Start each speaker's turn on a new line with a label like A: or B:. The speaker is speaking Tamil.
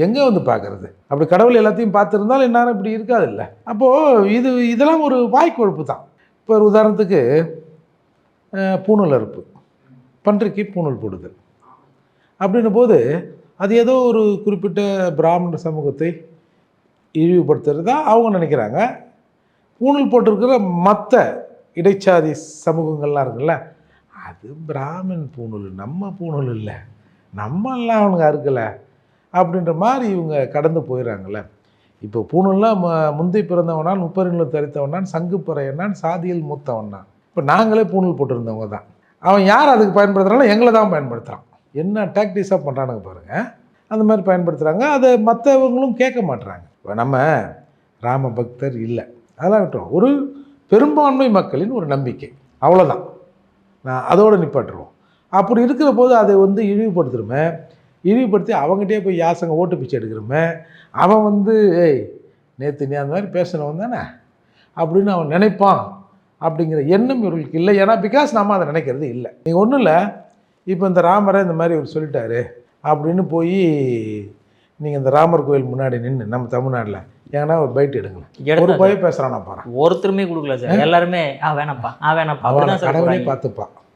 A: எங்கே வந்து பார்க்குறது? அப்படி கடவுள் எல்லாத்தையும் பார்த்துருந்தாலும் இந்நேரம் இப்படி இருக்காது இல்லை. அப்போது இதெல்லாம் ஒரு வாய்க்கொழுப்பு தான். இப்போ ஒரு உதாரணத்துக்கு பூணூல் அறுப்பு, பன்றிக்கு பூணூல் போடுதல் அப்படின்னும் போது அது ஏதோ ஒரு குறிப்பிட்ட பிராமண சமூகத்தை இழிவுபடுத்துறதா அவங்க நினைக்கிறாங்க. பூணூல் போட்டிருக்கிற மற்ற இடைச்சாதி சமூகங்கள்லாம் இருக்குல்ல, அது பிராமின் பூணூல், நம்ம பூணூல் இல்லை, நம்மெல்லாம் அவனுங்க அறுக்கலை அப்படின்ற மாதிரி இவங்க கடந்து போயிடறாங்கல்ல. இப்போ பூணூல்லாம் முந்தி பிறந்தவனான், முப்பரிணில் தரித்தவனான், சங்கு பறையனான், சாதியில் மூத்தவனான். இப்போ நாங்களே பூணூல் போட்டிருந்தவங்க தான். அவன் யார் அதுக்கு பயன்படுத்துகிறாலும் எங்களை தான் பயன்படுத்துகிறான். என்ன டாக்டிஸாக பண்ணுறானுங்க பாருங்கள். அந்த மாதிரி பயன்படுத்துகிறாங்க. அதை மற்றவங்களும் கேட்க மாட்டுறாங்க. இப்போ நம்ம ராம பக்தர் இல்லை, அதெல்லாம் விட்டுருவோம். ஒரு பெரும்பான்மை மக்களின் ஒரு நம்பிக்கை, அவ்வளோதான். நான் அதோடு நிப்பாட்டுருவோம். அப்படி இருக்கிற போது அதை வந்து இழிவுபடுத்துகிறோமே, இழிவுபடுத்தி அவங்ககிட்டே போய் யாசங்க ஓட்டு பிச்சை எடுக்கிறோமே, அவன் ஏய் நேற்று நீ அந்த மாதிரி பேசினவன் தானே அப்படின்னு அவன் நினைப்பான் அப்படிங்கிற எண்ணம் இவர்களுக்கு இல்லை. ஏன்னா பிகாஸ் நம்ம அதை நினைக்கிறது இல்லை. நீங்கள் ஒன்றும் இல்லை, இப்போ இந்த ராமரை இந்த மாதிரி இவர் சொல்லிட்டாரு அப்படின்னு போய் நீங்கள் இந்த ராமர் கோயில் முன்னாடி நின்று நம்ம தமிழ்நாட்டில் ஏன்னா ஒரு பைட் எடுங்களேன். ஒரு போய் பேசுகிறான் நான் பாரு,
B: ஒருத்தருமே கொடுக்கல சார். எல்லாருமே வேணாப்பா வேணாப்பா
A: அவனை கடவுளே பார்த்துப்பான்.